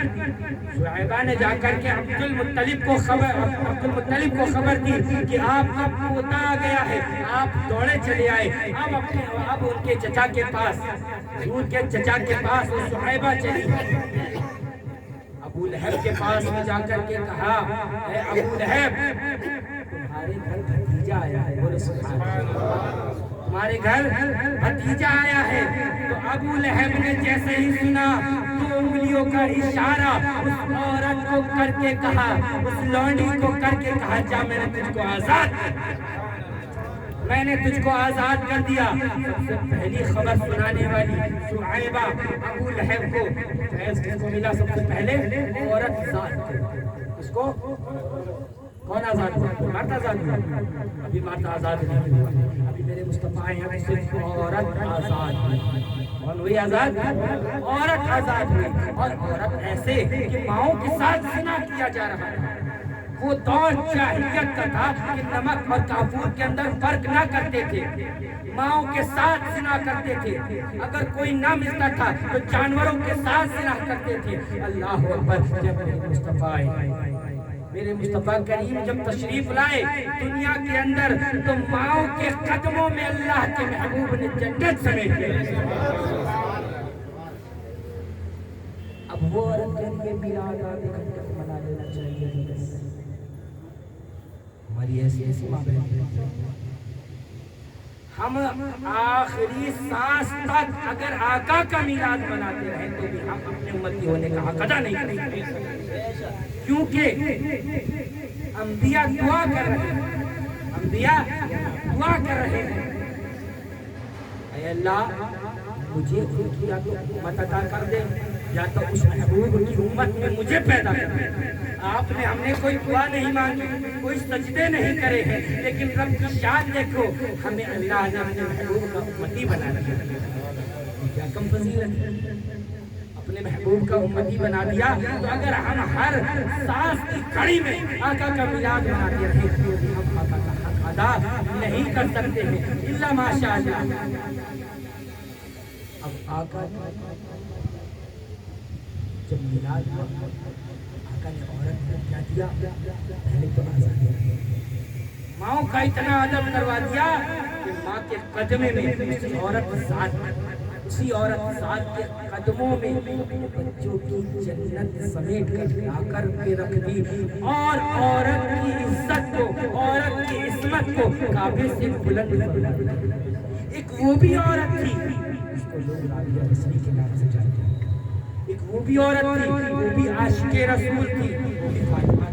صہیبہ نے جا کر کے عبد المطلب کو خبر دی کہ آپ کا پوتا آ گیا ہے، آپ دوڑے چلے آئے۔ اب ان کے چچا کے پاس، حضور کے چچا کے پاس وہ صہیبہ چلی، ابو لہب کے پاس میں جا کر کے کہا اے ابو لہب تمہارے گھر بھتیجا آیا ہے، بولے سبحان اللہ، تمہارے گھر بھتیجا آیا ہے۔ تو ابو لہب نے جیسے ہی سنا 2 انگلیوں کا اشارہ اس عورت کو کر کے کہا، اس لونڈی کو کر کے کہا جا میں نے تجھ کو آزاد کر دیا، میں نے تجھ کو آزاد کر دیا۔ سب سے پہلی خبر سنانے والی صہیبہ ابو لہب کو فیض کس کو ملا؟ سب سے پہلے عورت ذات کو، اس کو کون آزاد ہوا؟ مرد آزاد ہوا؟ ابھی مرد آزاد نہیں ہوا، ابھی میرے مصطفیٰ آئے ہیں تو صرف عورت آزاد ہوئی۔ کون ہوئی آزاد؟ عورت آزاد ہوئی۔ اور عورت ایسے کہ ماؤں کے ساتھ زنا کیا جا رہا تھا، وہ دور جاہلیت کا تھا کہ نمک اور کافور کے اندر فرق نہ کرتے تھے، ماؤں کے ساتھ زنا کرتے تھے، اگر کوئی نہ ملتا تھا تو جانوروں کے ساتھ زنا کرتے تھے۔ اللہ اکبر۔ جب میرے مصطفیٰ آئے، میرے مصطفیٰ کریم جب تشریف لائے دنیا کے اندر، تو ماؤں کے قدموں میں اللہ کے محبوب نے جنت سمیٹ لی۔ اب وہ عورت کے لیے میلاد آدھے گھنٹے منا لینا چاہیے۔ ہماری ایسی ماں بہن، ہم آخری سانس تک اگر آقا کا میلاد مناتے رہیں تو بھی ہم اپنے امتی ہونے کا حق ادا نہیں کریں گے، کیونکہ انبیاء دعا کر رہے ہیں، انبیاء دعا کر رہے ہیں اے اللہ مجھے خود کی یا تو امت عطا کر دے یا تو اس محبوب کی امت میں مجھے پیدا کر دے۔ آپ نے ہم نے کوئی دعا نہیں مانگی، کوئی سجدے نہیں کرے ہیں، لیکن رب کی شان دیکھو، ہمیں اللہ نے اپنے محبوب کا امتی بنا دیا۔ کیا کم فضیلت ہے، اپنے محبوب کا امتی بنا دیا۔ تو اگر ہم ہر سانس کی کڑی میں آقا کا میلاد مناتے رہیں تو ہم آقا کا حق ادا نہیں کر سکتے ہیں، الا ماشاء اللہ۔ اب آقا جب میلاد ہوا، آقا نے عورت کو کیا دیا؟ پہلے تو آزادی، ماؤں کا اتنا ادب کروا دیا کہ ماں کے قدمے میں اسی عورت ذات کے قدموں میں بچوں کی جنت سمیٹ کر لا کر کے رکھ دی، اور عورت کی عزت کو، عورت کی عصمت کو کعبے سے بلند فرما دیا۔ ایک وہ بھی عورت تھی جس کو لوگ رابعہ بصری کے نام سے جانتے ہیں، ایک وہ بھی عورت تھی، وہ بھی عاشق رسول تھی، وہ بھی فاطمہ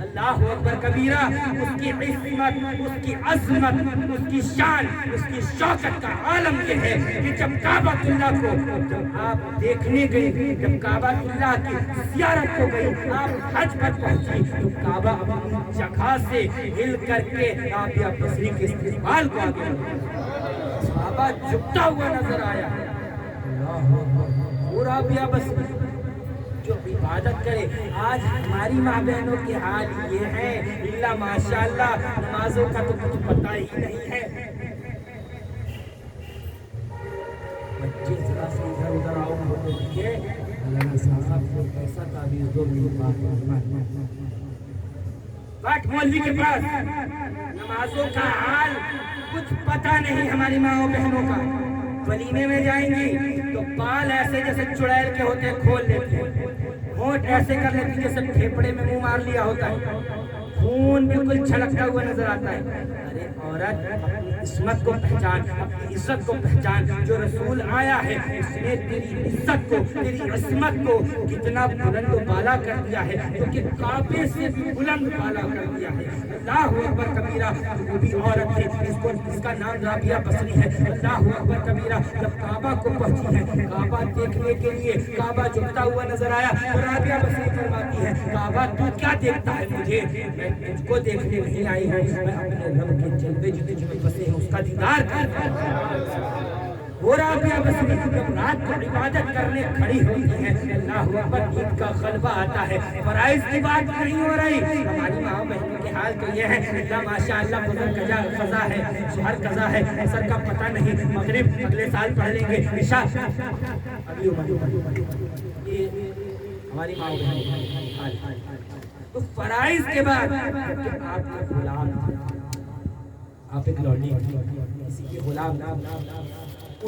اللہ اکبر کبیرہ، اس کی عظمت، اس کی عظمت، اس کی شان، اس کی شوکت کا عالم یہ ہے کہ جب کعبہ اللہ کو جب آپ دیکھنے گئی، جب کعبہ اللہ کی زیارت کو گئی، آپ حج پر پہنچی تو کعبہ اپنی جگہ سے ہل کر کے رابعہ بصری کے استقبال کو آگے بڑھا، کعبہ جھکتا ہوا نظر آیا۔ وہ رابعہ بصری جو عبادت کرے، آج ہماری ماں بہنوں کے حال یہ ہے، اللہ ماشاءاللہ نمازوں کا تو کچھ پتہ ہی نہیں ہے، بچے ذرا سے ادھر ادھر آؤ ہوتے دیکھے اللہ صاحب کو ایسا تعبیر دو بٹ مولوی کے پاس نمازوں کا حال کچھ پتہ نہیں ہماری ماں بہنوں کا، ولیمے میں جائیں گی تو بال ایسے جیسے چڑیل کے ہوتے کھول لیتی ہیں، ہونٹ ایسے کر لیتی جیسے پھیپڑے میں منہ مار لیا ہوتا ہے، خون بالکل چھلکتا ہوا نظر آتا ہے۔ ارے عورت اپنی عصمت کو پہچان، اپنی عزت کو پہچان، جو رسول آیا ہے اس نے تیری عزت کو، تیری عصمت کو کتنا بلند و بالا کر دیا ہے، کیونکہ کعبے سے بلند بالا کر دیا ہے۔ اللہ اکبر کبیرہ، وہ بھی عورت تھی، اس کا نام رابعہ بصری ہے۔ اللہ اکبر کبیرہ، جب کعبہ کو پہنچی ہے، کعبہ دیکھنے کے لیے کعبہ جھکتا ہوا نظر آیا، اور رابعہ بصری فرماتی ہے کعبہ تو کیا دیکھتا ہے مجھے، میں تجھ کو دیکھنے نہیں آئی ہوں، میں اپنے رب کے جلوے جو تجھ میں بسے ہیں اس کا دیدار کرتا ہوں۔ وہ رابعہ بصری جب رات کو عبادت کرنے کھڑی ہوتی ہے، اللہ اکبر نیند کا غلبہ آتا ہے، فرائض کی بات نہیں ہو رہی، ہماری ماں بہنوں کے حال تو یہ ہے، اللہ ماشاءاللہ بزرگ قضا ہے، ظہر قضا ہے، عصر کا پتہ نہیں، مغرب اگلے سال پڑھ لیں گے، عشاء اگلی عمر، یہ ہماری ماں بہنوں کا حال۔ تو فرائض کے بعد آپ کے غلام، آپ ایک لوڈی کسی کے غلام،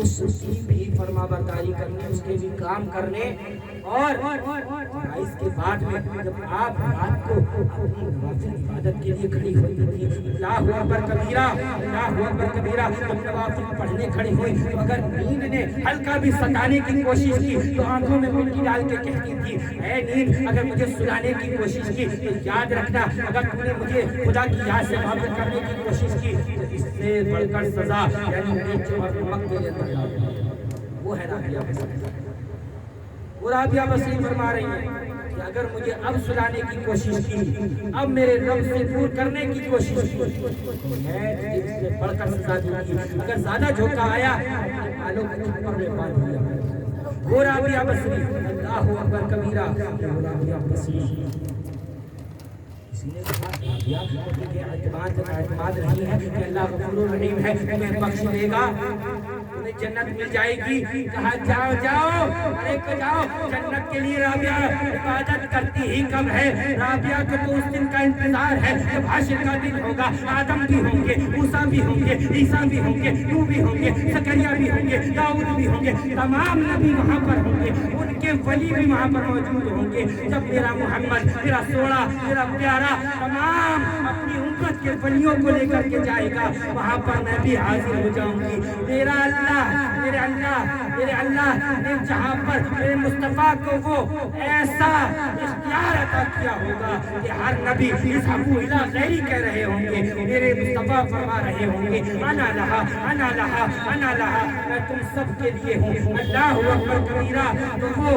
اس کی بھی فرما برداری کرنے، اس کے بھی کام کرنے، اور فرائض کے بعد میں جب آپ رات کو اپنی نوافل عبادت کے لیے کھڑی ہوتی تھی، اللہ اکبر کبیرہ، اللہ اکبر کبیرہ، جب نوافل پڑھنے کھڑی ہوئی تو اگر نیند نے ہلکا بھی ستانے کی کوشش کی تو آنکھوں میں مٹی ڈال کے کہتی تھی، اے نیند اگر مجھے سلانے کی کوشش کی تو یاد رکھنا، اگر تم نے مجھے خدا کی یاد سے غافل کرنے کی کوشش کی تو اس سے بڑھ کر سزا یعنی نیچ اور نمک کے لیے وہ ہے رابعہ بصری۔ وہ رابعہ بصری فرما رہی ہے کہ اگر مجھے اب سلانے کی کوشش کی، اب میرے رب سے دور کرنے کی کوشش کی تو میں اس سے بڑھ کر سزا دوں گی، اگر زیادہ جھوکا آیا بالوں کو چھپر میں باندھ دیا۔ وہ رابعہ بصری، اللہ اکبر کبیرہ، وہ رابعہ بصری، اسی نے کہا رابعہ یہ اعتماد نہیں ہے کہ اللہ غفور الرحیم ہے، تمہیں بخش دے گا، تمہیں جنت مل جائے گی، کہا جاؤ جاؤ، ارے کو جاؤ جنت کے لیے رابعہ عبادت کرتی ہی کب ہے، رابعہ کو تو اس دن کا انتظار ہے جب حشر کا دن ہوگا، آدم بھی ہوں گے، موسیٰ بھی ہوں گے، عیسیٰ بھی ہوں گے، نوح بھی ہوں گے، زکریا بھی ہوں گے، داؤد بھی ہوں گے، تمام نبی وہاں پر ہوں گے، ان کے ولی بھی وہاں پر موجود ہوں گے، جب میرا محمد، میرا سوڑا، میرا پیارا تمام اپنی امت کے ولیوں کو لے کر کے جائے گا، وہاں پر میں بھی حاضر ہو جاؤں گی۔ میرا اللہ، میرے اللہ، میرے اللہ نے جہاں پر میرے مصطفیٰ کو وہ ایسا اختیار عطا کیا ہوگا کہ ہر نبی اذهبوا الی غیری کہہ رہے ہوں گے، میرے مصطفیٰ فرما رہے ہوں گے انا لہا انا لہا انا لہا، میں تم سب کے لیے ہوں۔ اللہ اکبر کبیرہ، تو وہ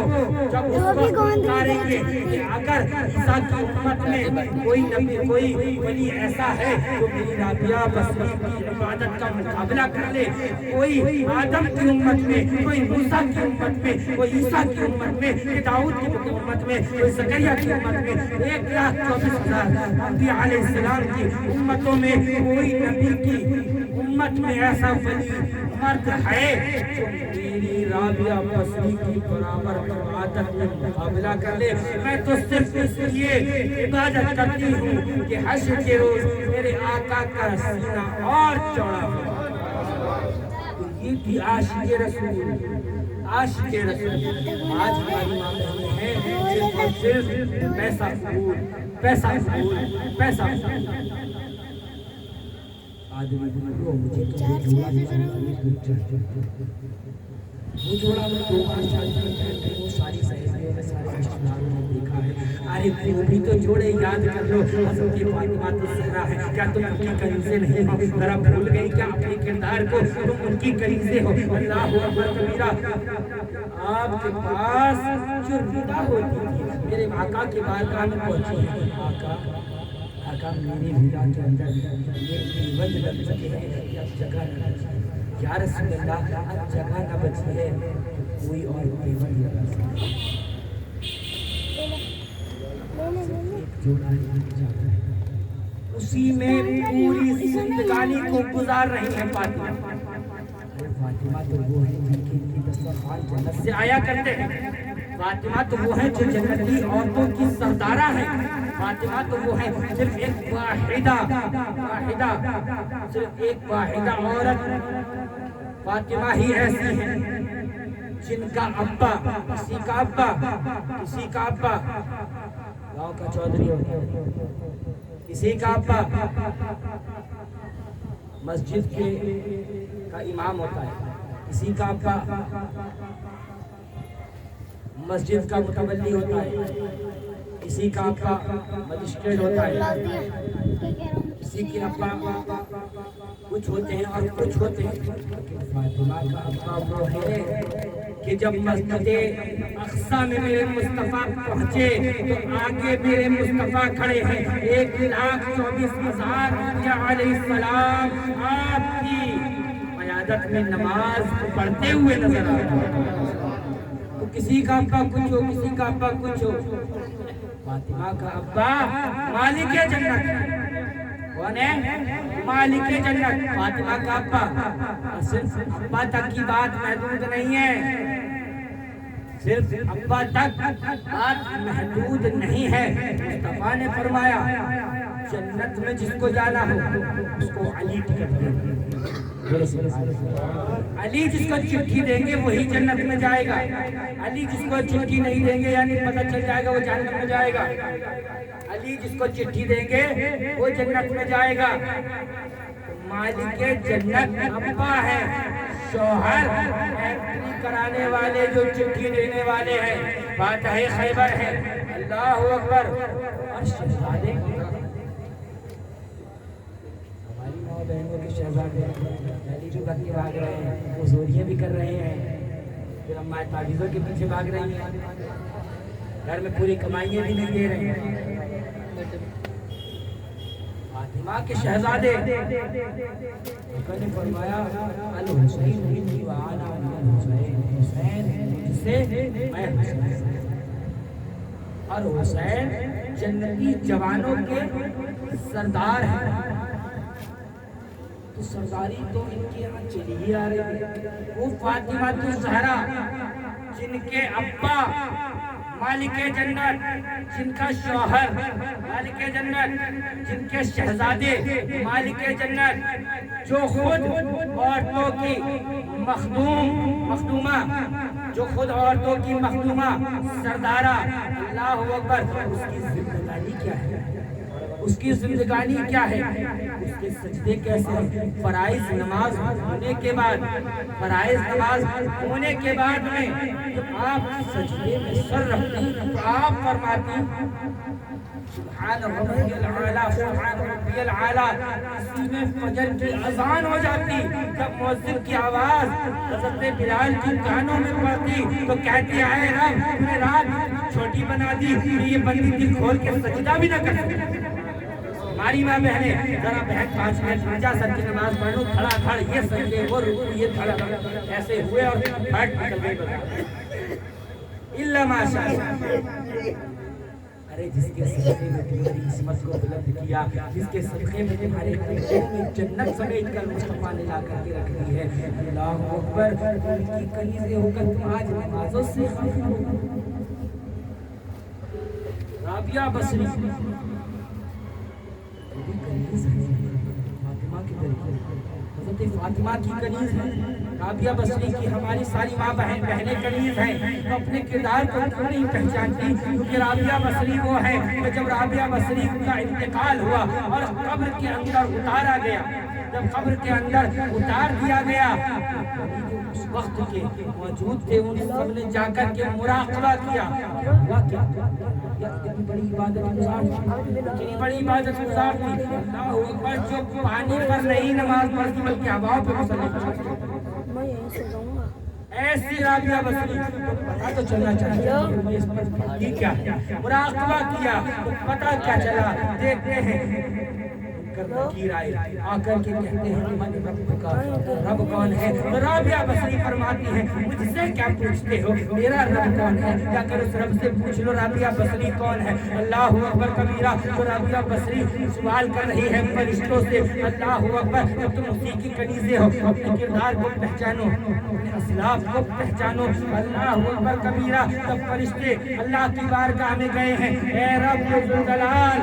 جب اس وقت پکاریں گے کہ اگر عیسیٰ کی امت میں کوئی نبی، کوئی ولی ایسا ہے جو میری رابعہ بصری کی عبادت کا مقابلہ کر لے، کوئی آدم کی امت میں، کوئی موسیٰ کی امت میں، کوئی عیسیٰ کی امت میں، کوئی داؤد کی امت میں، کوئی زکریا کی امت میں، 1,24,000 انبیاء علیہ السلام کی امتوں میں کوئی نبی کی امت میں ایسا ولی مرد ہے جو میری رابعہ بصری کی برابر عبادت میں مقابلہ کر لے، میں تو صرف اس لیے عبادت کرتی ہوں کہ حشر کے روز میرے آقا کا سینہ اور چوڑا ہو۔ یہ تھی عاشق رسول، عاشق رسول۔ آج ہماری ماں بہنیں ہیں صرف اور صرف پیسہ پھول، پیسہ پھول، پیسہ پھول۔ آدمی بولو مجھے کبھی جھولا وہ جوڑا میں 2 بار شادی کرتا ہے، وہ ساری سہیلیوں نے سارے رشتہ داروں نے دیکھا ہے، ارے وہ بھی تو جوڑے یاد کر لو، حضرت فاطمہ الزہرا ہے، کیا تم ان کی کنیزیں نہیں ہو؟ ذرا بھول گئی کیا اپنے کردار کو؟ تم ان کی کنیزیں ہو۔ اللہ اکبر کبیرہ۔ آپ کے پاس جو ردا ہوتی تھی، میرے آقا کے بارگاہ میں پہنچی ہے، آقا میری ردا کے اندر یہ قیمت لگ چکے ہیں، اب جگہ نہ بچی، یا رسول اللہ اب جگہ نہ بچی ہے، کوئی اور قیمت لگا سکتا ہے۔ ایک جوڑا جاتا ہے، اسی میں پوری زندگانی کو گزار رہی ہیں فاطمہ۔ فاطمہ تو وہ ہے جن کے دسترخوان جنت سے آیا کرتے ہیں، فاطمہ تو وہ ہے جو جنتی عورتوں کی سردارہ ہے، فاطمہ تو وہ ہے صرف ایک واحدہ عورت، فاطمہ ہی ایسی ہے جن کا ابا کسی کا ابا گاؤں کا چودھری ہوتا ہے، کسی کا ابا مسجد کا امام ہوتا ہے، کسی کا ابا مسجد کا متولی ہوتا ہے، کسی کا ابا مجسٹریٹ ہوتا ہے، کسی کے ابا کچھ ہوتے ہیں اور کچھ ہوتے ہیں۔ فاطمہ کا ابا وہ ہے کہ جب مسجد اقصیٰ میں میرے مصطفیٰ پہنچے تو آگے میرے مصطفیٰ کھڑے ہیں، 1,24,000 انبیاء علیہ السلام آپ کی قیادت میں نماز پڑھتے ہوئے نظر آ رہے ہیں۔ تو کسی کا ابا کچھ ہو، کسی کا ابا کچھ ہو، فاطمہ کا ابا مالک جنت کون ہے؟ مالک جنت۔ فاطمہ کا ابا صرف ابا تک کی بات محدود نہیں ہے، صرف ابا تک بات محدود نہیں ہے۔ مصطفیٰ نے فرمایا جنت میں جس کو جانا ہو اس کو علی ٹکٹ دیں گے، علی جس کو چٹھی دیں گے وہی جنت میں جائے گا، علی جس کو چٹھی نہیں دیں گے یعنی پتہ چل جائے گا وہ جہنم میں جائے گا، علی جس کو چٹھی دیں گے وہ جنت میں جائے گا۔ مالک جنت ابا ہے، شوہر انٹری کرانے والے جو چٹھی دینے والے ہیں، فاتح خیبر ہے، اللہ اکبر۔ اور شہزادے ہماری ماں بہنوں کے شہزادے پہلی جو بھاگ رہے ہیں، وہ زوریاں بھی کر رہے ہیں، پھر ہمارے تعویذوں کے پیچھے بھاگ رہی ہیں، گھر میں پوری کمائیاں بھی نہیں دے رہے ہیں۔ فاطمہ کے شہزادے نے فرمایا الحسین منی وانا من الحسین، حسین مجھ سے میں حسین، اور حسین جنتی جوانوں کے سردار ہیں۔ تو سرداری تو ان کے یہاں چلی ہی آ رہی ہے۔ وہ فاطمہ الزہرا جن کے ابا مالک جنت، جن کا شوہر مالک جنت، جن کے شہزادے مالک جنت، جو خود عورتوں کی مخدومہ، جو خود عورتوں کی مخدومہ سردارہ، اللہ اکبر۔ اس کی زندگانی کیا ہے؟ اس کی زندگانی کیا ہے؟ اس کے سجدے کیسے ہیں؟ فرائض نماز ہونے کے بعد، فرائض نماز ہونے کے بعد میں جب آپ سجدے میں سر رکھتے ہیں تو آپ فرماتے ہیں سبحان ربی العالی، سبحان ربی العالی۔ اسی میں فجر کی اذان ہو جاتی، جب مؤذن کی آواز حضرت بلال کی کانوں میں پڑتی تو کہتی ہے رب تو نے رات چھوٹی بنا دی کہ یہ بندی دل کھول کے سجدہ بھی نہ کر سکے۔ ہماری ماں بہنیں ذرا بہن 5 منٹ رجا سر کی نماز پڑھ لو، کھڑا کھڑ یہ سجدے وہ رکوع یہ کھڑا ایسے ہوئے اور ہٹ نکل گئی بتا الا ماشاء اللہ۔ ارے جس کے صدقے میں تمہاری عصمت کو بلند کیا، جس کے صدقے میں تمہارے قلبوں میں جنت سمیٹ کر مصطفیٰ نے لا کر کے رکھ دی ہے، اللہ اکبر۔ ان کی کنیزیں ہو کر تم آج نمازوں سے خالی ہو۔ رابعہ بصری کنیز ہے، فاطمہ کی حضرت فاطمہ کی کنیز ہے، رابعہ بصری کی ہماری ساری ماں بہنیں کنیز ہیں۔ تو اپنے کردار کو کیوں نہیں پہچانتی؟ کیونکہ رابعہ بصری وہ ہے کہ جب رابعہ بصری کا انتقال ہوا اور قبر کے اندر اتارا گیا جب قبر کے اندر اتار دیا گیا، اس وقت کے موجود تھے ان سب نے جا کر کے مراقبہ کیا، ہوا کیا؟ اتنی بڑی عبادت گزار تھی، اتنی بڑی عبادت گزار تھی، اللہ اکبر، جو پانی پر نہیں نماز پڑھتی بلکہ ہواؤں پہ مصلی کرتی، ایسی رابعہ بصری پتہ تو چلنا چاہیے کیا مراقبہ کیا تو پتہ کیا چلا، دیکھتے ہیں نکیر آئے آ کر کے کہتے ہیں کہ من رب کا، رب کون ہے؟ رابعہ بصری فرماتی ہیں مجھ سے کیا پوچھتے ہو، میرا رب کون ہے؟ کیا کر اس رب سے پوچھ لو رابعہ بصری کون ہے۔ اللہ اکبر کبیرہ، تو رابعہ بصری سوال کر رہی ہے فرشتوں سے، اللہ اکبر، جب تم اسی کی کنیزیں ہو اپنے کردار کو پہچانو، اپنے اسلاف کو پہچانو، اللہ اکبر کبیرہ۔ جب فرشتے اللہ کی بارگاہ میں گئے ہیں، اے رب ذوالجلال،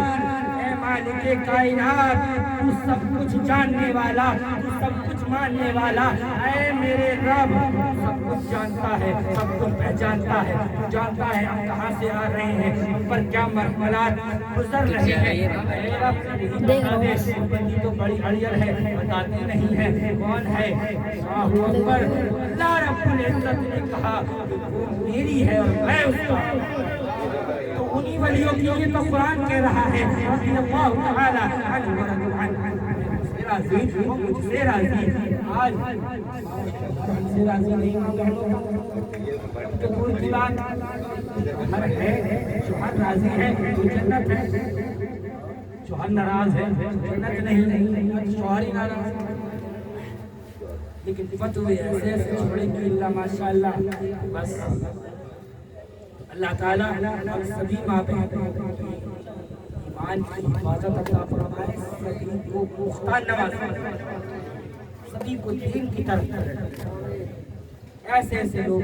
مالک کائنات، تو سب کچھ جاننے والا، تو سب کچھ ماننے والا، اے میرے رب، سب کچھ جانتا ہے، سب کچھ پہچانتا ہے، تو جانتا ہے ہم کہاں سے آ رہے ہیں، ہم پر کیا مرحلات گزر رہے ہیں، اے رب بتا دے، بندی تو بڑی اڑیل ہے، بتاتی نہیں ہے کون ہے۔ اللہ اکبر، اللہ رب العزت نے کہا وہ میری ہے اور میں اس کا، انہی ولیوں کی یہ تو قرآن کہہ رہا ہے، رضی اللہ تعالی عنہ ورضوا عنہ، مجھ سے راضی، وہ مجھ سے راضی، آج ہم سے راضی نہیں ہوں تو دور کی بات، ہر ہے شوہر راضی ہے تو جنت ہے، شوہر ناراض ہے جنت نہیں، شوہر ہی ناراض ہے، لیکن فتوے ایسے ایسے چھوڑیں گے اللہ ماشاءاللہ، بس اللہ تعالیٰ ہم سبھی ماں بہنوں کی ایمان کی حفاظت عطا فرمائے، سبھی کو پختہ نوازے، سبھی کو دین کی طرف کرے، ایسے ایسے لوگ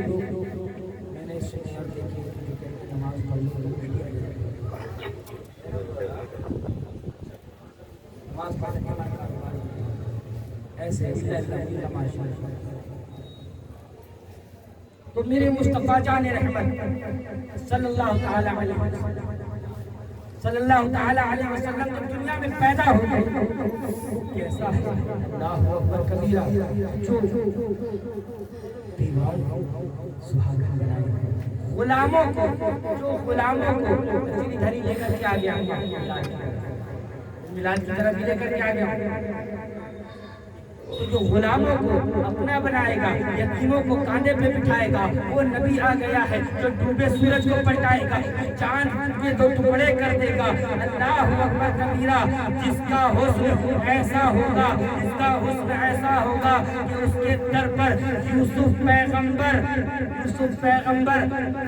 میں نے سنے اور دیکھے کہ نماز پڑھنے نماز پڑھنے ایسے ایسے اللہ کی تماشا۔ تو میرے مصطفیٰ جان رحمت صلی اللہ تعالی علیہ وسلم، صلی اللہ تعالی علیہ وسلم جب دنیا میں پیدا ہو گئے، کیسا ہے اللہ اکبر کبیرہ، جو دیوان سہاگن بنائے، غلاموں کو، جو غلاموں کو اپنی دھری لے کر کے آ گیا، میلاد کی طرف لے کر کے آ گیا، تو جو غلاموں کو اپنا بنائے گا، یتیموں کو کاندھے پہ بٹھائے گا، وہ نبی آ گیا ہے جو ڈوبے سورج کو پلٹائے گا، چاند کے دو ٹکڑے کر دے گا، اللہ اکبر کبیرہ، جس کا حسن ایسا ہوگا، جس کا حسن ایسا ہوگا کہ اس کے در پر یوسف پیغمبر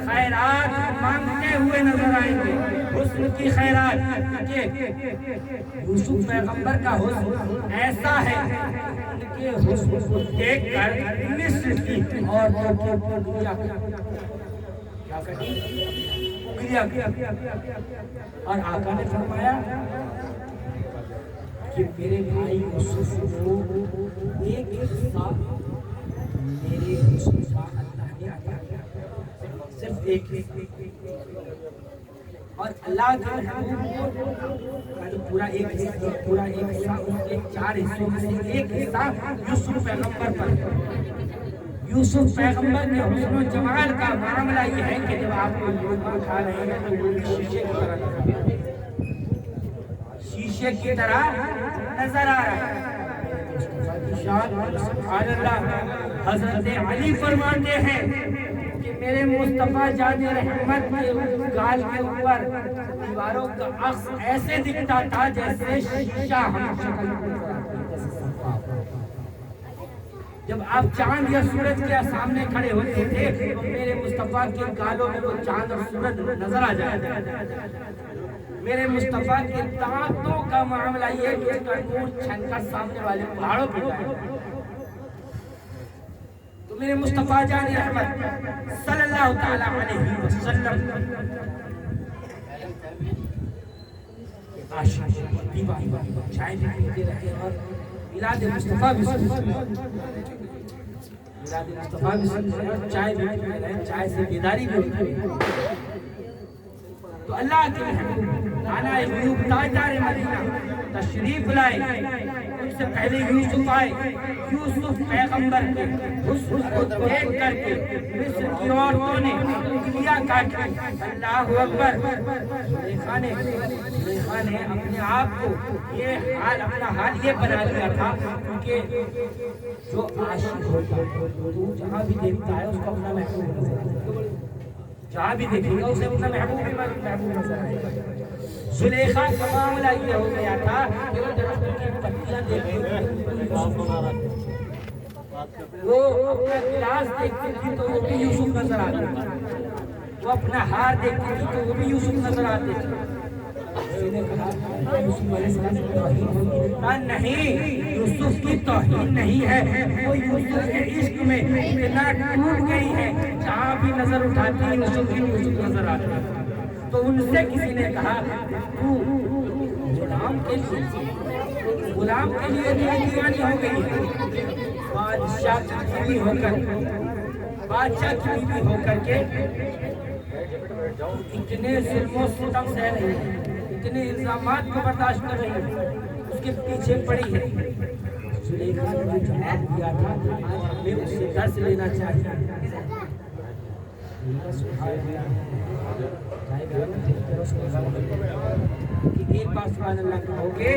خیرات مانگتے ہوئے نظر آئیں گے، حسن کی خیرات، کہ یوسف پیغمبر کا حسن ایسا ہے کہ حسن کو دیکھ کر مصر کی عورتوں کو دنیا کیا کرتی، اور آقا نے فرمایا کہ میرے بھائی یوسف کو ایک حصہ میرے حسن کا اللہ نے عطا کیا، صرف ایک حصہ، اور اللہ کے محبوب جو پورا ایک حصہ اس کے 4 حصوں میں سے ایک حصہ یوسف پیغمبر پر، یوسف پیغمبر کے حسن و جمال کا معاملہ یہ ہے کہ جب آپ کو لوگ اٹھا رہے ہیں تو وہ شیشے کی طرح نظر آ رہا ہے، شیشے کی طرح نظر آ رہا ہے۔ سبحان اللہ، حضرت علی فرماتے ہیں کہ میرے مصطفیٰ جان رحمت کے گال کے اوپر دیواروں کا عکس ایسے دکھتا تھا جیسے شیشہ ہم شکل جب آپ چاند یا سورج کے سامنے کھڑے ہوتے تھے تو میرے مصطفیٰ کے گالوں میں وہ چاند اور سورج نظر آ جاتا ہے۔ میرے مصطفیٰ کے دانتوں کا معاملہ یہ کہ اس کا نور چھن کر سامنے والے پہاڑوں پہ جائے۔ تو میرے مصطفیٰ جان رحمت صلی اللہ تعالی علیہ وسلم عاشق دیوانہ چائے بھی پیتے رہے اور میلاد مصطفیٰ بھی سنتے رہے، میلاد مصطفیٰ بھی سنتے رہے اور چائے بھی پیتے رہے، چائے سے بیداری بھی ہوتی رہے۔ تو اللہ کے محبوب آنا غیوب تاجدار مدینہ تشریف لائے، ان سے پہلے یوسف آئے، یوسف پیغمبر کے حسن کو دیکھ کر کے مصر کی عورتوں نے کیا کاٹی، اللہ اکبر۔ زلیخا نے اپنے آپ کو یہ حال، اپنا حال یہ بنا لیا تھا کہ جو عاشق ہوتا ہے تو جہاں بھی دیکھتا ہے اس کو اپنا محبوب نظر آتا ہے، جہاں بھی دیکھے گا اسے اپنا محبوب نظر آئے گا۔ زلیخا کا معاملہ یہ ہو گیا تھا کہ وہ درختوں کی پتیاں دیکھتی وہ اپنا گلاس دیکھتی تھی تو وہ بھی یوسف نظر آتا تھا، وہ اپنا ہار دیکھتی تھی تو وہ بھی یوسف نظر آتے تھے۔ کسی نے کہا یوسف علیہ السلام کی توہین ہوئی؟ کہا نہیں، یوسف کی توہین نہیں ہے، وہ یوسف کے عشق میں اتنا ٹوٹ گئی ہے جہاں بھی نظر اٹھاتی یوسف نظر آتا ہے۔ تو ان سے کسی نے کہا تو غلام کے لیے دیوانی ہو گئی ہے، بادشاہ کی بیوی ہو کر کے اتنے ظلم و ستم سہ رہی ہے، اتنے الزامات کو برداشت کر رہی ہے، اس کے پیچھے پڑی ہے۔ زلیخا نے جواب دیا تھا آج ہمیں اس سے درس لینا چاہیے۔ ایک بار سبحان اللہ کہو گے